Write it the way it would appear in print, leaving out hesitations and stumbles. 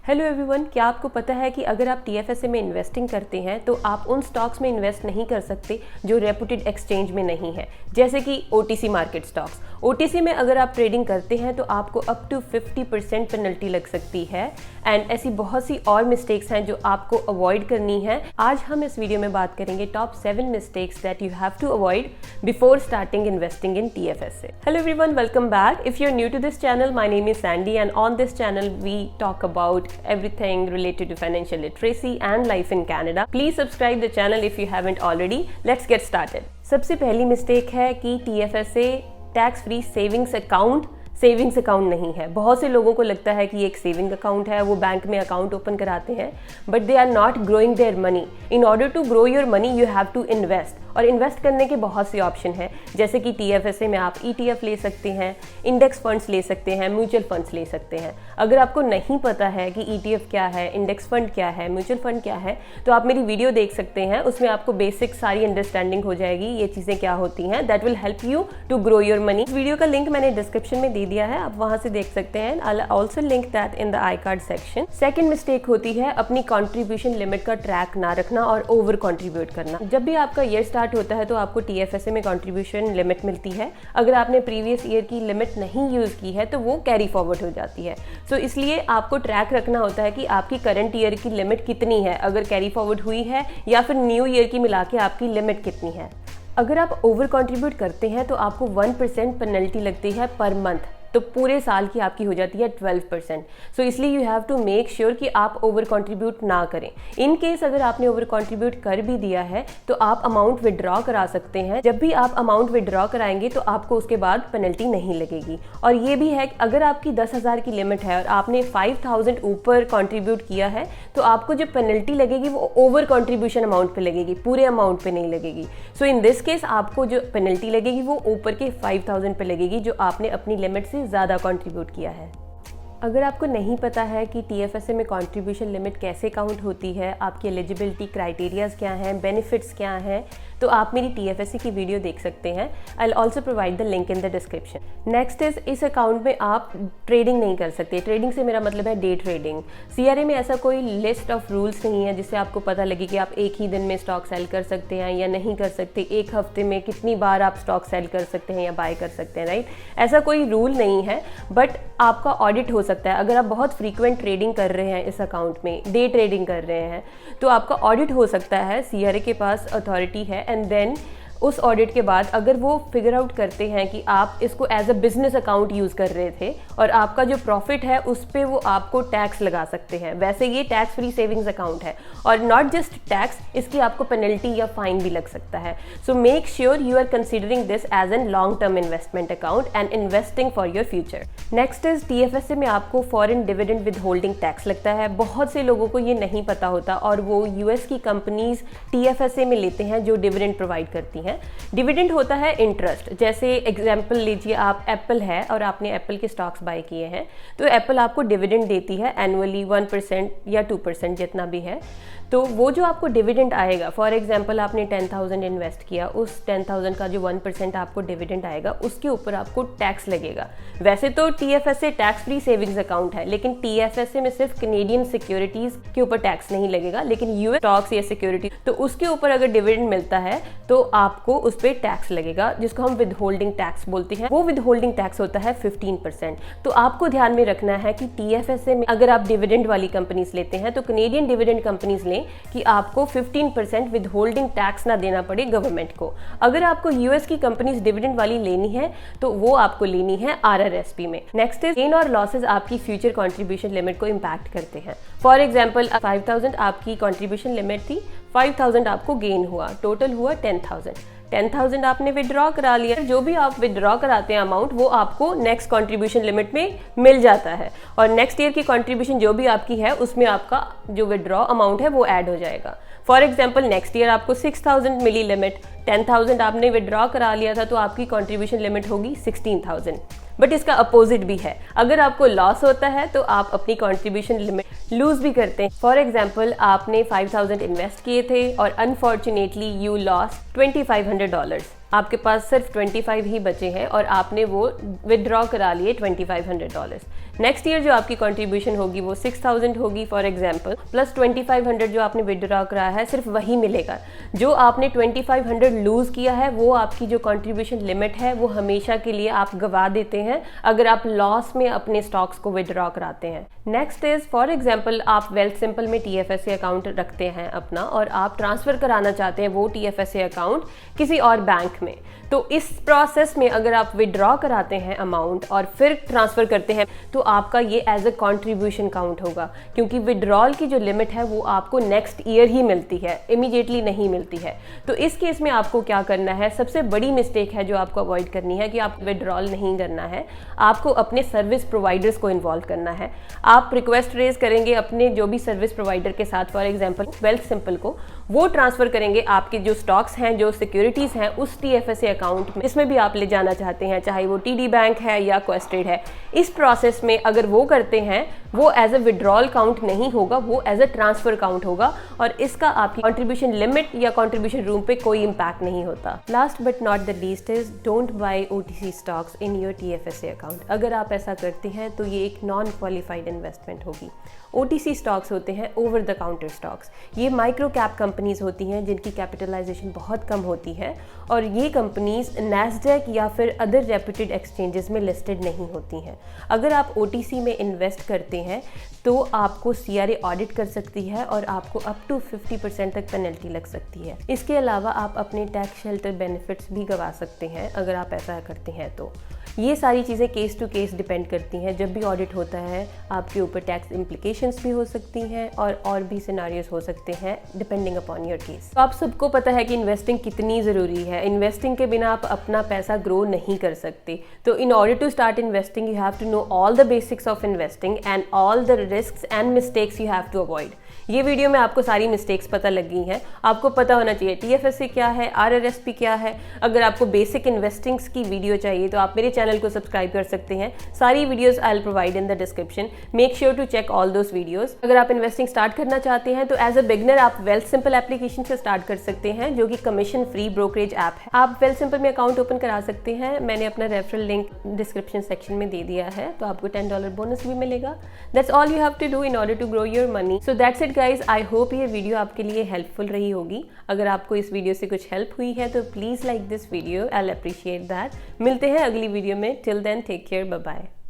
Hello everyone, क्या आपको पता है कि अगर आप TFSA में इन्वेस्टिंग करते हैं तो आप उन स्टॉक्स में इन्वेस्ट नहीं कर सकते जो रेपुटेड एक्सचेंज में नहीं है, जैसे कि OTC मार्केट स्टॉक्स। OTC में अगर आप ट्रेडिंग करते हैं तो आपको अप टू 50% पेनल्टी लग सकती है एंड ऐसी बहुत सी और मिस्टेक्स हैं जो आपको अवॉइड करनी है। आज हम इस वीडियो में बात करेंगे top 7 mistakes that you have to avoid before starting investing in TFSA। Hello everyone, welcome back. If you are new to this channel, my name is Sandy and on this channel we talk about everything related to financial literacy and life in Canada. Please subscribe the channel if you haven't already. Let's get started. सबसे पहली mistake है कि TFSA tax free savings account नहीं है। बहुत से लोगों को लगता है कि एक सेविंग अकाउंट है, वो बैंक में अकाउंट ओपन कराते हैं, but they are not growing their money. In order to grow your money you have to invest, और इन्वेस्ट करने के बहुत से ऑप्शन हैं, जैसे कि TFSA में आप ETF ले सकते हैं, इंडेक्स फंड्स ले सकते हैं, म्यूचुअल फंड्स ले सकते हैं। अगर आपको नहीं पता है कि ETF क्या है, इंडेक्स फंड क्या है, म्यूचुअल फंड क्या है, तो आप मेरी वीडियो देख सकते हैं, उसमें आपको बेसिक सारी अंडरस्टैंडिंग हो जाएगी, ये चीज़ें क्या होती हैं। That will help you to grow your money. इस वीडियो का लिंक मैंने डिस्क्रिप्शन में दे दिया है, आप वहाँ से देख सकते हैं। I also link that in the I card section. Second mistake होती है अपनी कॉन्ट्रीब्यूशन लिमिट का ट्रैक ना रखना और ओवर कॉन्ट्रीब्यूट करना। जब भी आपका ईयर स्टार्ट होता है तो आपको TFSA में कंट्रीब्यूशन लिमिट मिलती है। अगर आपने प्रीवियस ईयर की लिमिट नहीं यूज़ की है तो वो कैरी फॉरवर्ड हो जाती है। सो इसलिए आपको ट्रैक रखना होता है कि आपकी करंट ईयर की लिमिट कितनी है, अगर कैरी फॉरवर्ड हुई है, या फिर न्यू ईयर की मिला के आपकी लिमिट कितनी है। अगर आप ओवर कंट्रीब्यूट करते हैं तो आपको 1% पेनल्टी लगती है पर मंथ, तो पूरे साल की आपकी हो जाती है 12%। सो इसलिए you have to make sure कि आप ओवर कंट्रीब्यूट ना करें। इन केस अगर आपने ओवर कंट्रीब्यूट कर भी दिया है तो आप अमाउंट विड्रॉ करा सकते हैं। जब भी आप अमाउंट विड्रॉ कराएंगे तो आपको उसके बाद पेनल्टी नहीं लगेगी। और ये भी है कि अगर आपकी 10,000 की लिमिट है और आपने 5,000 ऊपर कंट्रीब्यूट किया है तो आपको जो पेनल्टी लगेगी वो ओवर कंट्रीब्यूशन अमाउंट पे लगेगी, पूरे अमाउंट पे नहीं लगेगी। सो इन दिस केस आपको जो पेनल्टी लगेगी वो ऊपर के 5,000 पे लगेगी जो आपने अपनी लिमिट से ज़्यादा कंट्रीब्यूट किया है। अगर आपको नहीं पता है कि TFSA में कंट्रीब्यूशन लिमिट कैसे काउंट होती है, आपकी एलिजिबिलिटी क्राइटेरियाज क्या हैं, बेनिफिट्स क्या हैं, तो आप मेरी TFSA की वीडियो देख सकते हैं। I also provide the link in the description. Next is, इस अकाउंट में आप ट्रेडिंग नहीं कर सकते। ट्रेडिंग से मेरा मतलब है डे ट्रेडिंग। CRA में ऐसा कोई लिस्ट ऑफ रूल्स नहीं है जिससे आपको पता लगे कि आप एक ही दिन में स्टॉक सेल कर सकते हैं या नहीं कर सकते, एक हफ्ते में कितनी बार आप स्टॉक सेल कर सकते हैं या बाय कर सकते हैं, राइट। ऐसा कोई रूल नहीं है, बट आपका ऑडिट हो सकता है। अगर आप बहुत फ्रीक्वेंट ट्रेडिंग कर रहे हैं इस अकाउंट में, डे ट्रेडिंग कर रहे हैं, तो आपका ऑडिट हो सकता है। CRA के पास अथॉरिटी है एंड देन उस ऑडिट के बाद अगर वो फिगर आउट करते हैं कि आप इसको as a business account use कर रहे थे और आपका जो प्रॉफिट है उस पर वो आपको टैक्स लगा सकते हैं। वैसे ये टैक्स फ्री सेविंग्स अकाउंट है और नॉट जस्ट टैक्स, इसकी आपको पेनल्टी या फाइन भी लग सकता है। So make sure you are considering this as an long term investment account and investing for your future. Next is, TFSA में आपको foreign dividend withholding tax लगता है। बहुत से लोगों को ये नहीं पता होता और वो US की कंपनीज TFSA में लेते हैं जो डिविडेंड प्रोवाइड करती हैं। डिविडेंड होता है इंटरेस्ट। जैसे एग्जांपल लीजिए, आप एप्पल है और आपने एप्पल के स्टॉक्स बाय किए हैं, तो एप्पल आपको डिविडेंड देती है एनुअली 1% या 2% जितना भी है। तो वो जो आपको डिविडेंड आएगा, फॉर एग्जांपल आपने 10,000 इन्वेस्ट किया, उस 10,000 का जो 1% आपको डिविडेंड आएगा उसके ऊपर आपको टैक्स लगेगा। वैसे तो TFSA tax free savings account है, लेकिन TFSA में सिर्फ कैनेडियन सिक्योरिटीज के ऊपर टैक्स नहीं लगेगा, लेकिन US स्टॉक्स या सिक्योरिटी, तो उसके ऊपर अगर डिविडेंड मिलता है तो आपको उस पर टैक्स लगेगा, जिसको हम विद होल्डिंग टैक्स बोलते हैं। वो विद होल्डिंग टैक्स होता है 15%। तो आपको ध्यान में रखना है कि TFSA में अगर आप डिविडेंड वाली कंपनीज लेते हैं तो कैनेडियन डिविडेंड कंपनीज लें कि आपको 15% विद होल्डिंग टैक्स ना देना पड़े गवर्नमेंट को। अगर आपको US की कंपनीज डिविडेंड वाली लेनी है तो वो आपको लेनी है RRSP में। नेक्स्ट इज, गेन और लॉसेस आपकी फ्यूचर कंट्रीब्यूशन लिमिट को इम्पैक्ट करते हैं। फॉर एग्जांपल 5,000 आपकी कंट्रीब्यूशन लिमिट थी, 5,000 आपको गेन हुआ, टोटल हुआ 10,000 आपने विड्रॉ करा लिया। जो भी आप विड्रॉ कराते हैं अमाउंट वो आपको नेक्स्ट कंट्रीब्यूशन लिमिट में मिल जाता है और नेक्स्ट ईयर की कंट्रीब्यूशन जो भी आपकी है उसमें आपका जो विड्रॉ अमाउंट है वो ऐड हो जाएगा। फॉर एग्जाम्पल नेक्स्ट ईयर आपको 6,000 मिली लिमिट, 10,000 आपने विड्रॉ करा लिया था तो आपकी कंट्रीब्यूशन लिमिट होगी 16,000। बट इसका अपोजिट भी है, अगर आपको लॉस होता है तो आप अपनी कंट्रीब्यूशन लिमिट लूज भी करते हैं। फॉर एग्जाम्पल आपने 5000 इन्वेस्ट किए थे और अनफॉर्चुनेटली यू लॉस्ट $2500। आपके पास सिर्फ 25 ही बचे हैं और आपने वो विदड्रॉ करा लिए $2500। नेक्स्ट ईयर जो आपकी कंट्रीब्यूशन होगी वो 6000 होगी फॉर एग्जांपल, प्लस 2500 जो आपने विदड्रॉ कराया है सिर्फ वही मिलेगा। जो आपने 2500 लूज किया है वो आपकी जो कंट्रीब्यूशन लिमिट है वो हमेशा के लिए आप गवा देते हैं अगर आप लॉस में अपने स्टॉक्स को विदड्रॉ कराते हैं। नेक्स्ट इज फॉर एग्जाम्पल आप वेल्थ सिंपल में TFSA अकाउंट रखते हैं अपना और आप ट्रांसफर कराना चाहते हैं वो TFSA अकाउंट किसी और बैंक में। तो इस प्रोसेस में अगर आप विड्रॉ कराते हैं अमाउंट और फिर ट्रांसफर करते हैं तो आपका ये एज अ कंट्रीब्यूशन काउंट होगा, क्योंकि विड्रॉल की जो लिमिट है वो आपको नेक्स्ट ईयर ही मिलती है, इमीडिएटली नहीं मिलती है। तो इस केस में आपको क्या करना है, सबसे बड़ी मिस्टेक है जो आपको अवॉइड करनी है कि आप विड्रॉल नहीं करना है, आपको अपने सर्विस प्रोवाइडर्स को इन्वॉल्व करना है। आप रिक्वेस्ट रेज करेंगे अपने जो भी सर्विस प्रोवाइडर के साथ, फॉर एग्जाम्पल वेल्थ सिंपल को, वो ट्रांसफर करेंगे आपके जो स्टॉक्स हैं, जो सिक्योरिटीज़ हैं उस TFSA अकाउंट में, इसमें भी आप ले जाना चाहते हैं, चाहे वो TD बैंक है या क्वेस्टेड है। इस प्रोसेस में अगर वो करते हैं वो एज अ विड्रॉल काउंट नहीं होगा, वो एज अ ट्रांसफर काउंट होगा और इसका आपकी कंट्रीब्यूशन लिमिट या कंट्रीब्यूशन रूम पे कोई इम्पैक्ट नहीं होता। Last but not the least is don't buy OTC stocks in your TFSA account. अगर आप ऐसा करते हैं तो ये एक नॉन क्वालिफाइड इन्वेस्टमेंट होगी। OTC स्टॉक्स होते हैं ओवर द काउंटर स्टॉक्स। ये माइक्रो कैप कंपनीज होती हैं जिनकी कैपिटलाइजेशन बहुत कम होती है और ये कंपनीज NASDAQ या फिर अदर रेप्यूटेड एक्सचेंजेस में लिस्टेड नहीं होती हैं। अगर आप OTC में इन्वेस्ट करते हैं तो आपको CRA ऑडिट कर सकती है और आपको अप टू 50% तक पेनल्टी लग सकती है। इसके अलावा आप अपने टैक्स शेल्टर बेनिफिट्स भी गवा सकते हैं अगर आप ऐसा करते हैं तो। ये सारी चीज़ें केस टू केस डिपेंड करती हैं। जब भी ऑडिट होता है आपके ऊपर टैक्स इम्प्लीकेशंस भी हो सकती हैं और भी सिनारियोज हो सकते हैं डिपेंडिंग अपॉन योर केस। तो आप सबको पता है कि इन्वेस्टिंग कितनी ज़रूरी है। इन्वेस्टिंग के बिना आप अपना पैसा ग्रो नहीं कर सकते। तो in order to start investing you have to know all the basics of investing and all the risks and mistakes you have to avoid. ये वीडियो में आपको सारी मिस्टेक्स पता लग गई हैं। आपको पता होना चाहिए TFSA क्या है, RRSP क्या है। अगर आपको बेसिक इन्वेस्टिंग्स की वीडियो चाहिए तो आप मेरे चैनल को सब्सक्राइब कर सकते हैं। सारी videos I will provide in the description. Make sure to check all those videos. अगर आप इन्वेस्टिंग स्टार्ट करना चाहते हैं तो एज अ बिगनर आप वेल्थ सिंपल एप्लीकेशन से स्टार्ट कर सकते हैं, जो कि कमीशन फ्री ब्रोकरेज ऐप है। आप वेल्थ सिंपल में अकाउंट ओपन करा सकते हैं। मैंने अपना रेफरल लिंक डिस्क्रिप्शन सेक्शन में दे दिया है, तो आपको $10 बोनस भी मिलेगा। That's all you have to do in order to grow your money. So that's it guys. I hope ये वीडियो आपके लिए हेल्पफुल रही होगी। अगर आपको इस वीडियो से कुछ हेल्प हुई है तो please like this video, I will appreciate that. मिलते हैं अगली वीडियो में। Till then take care, bye bye.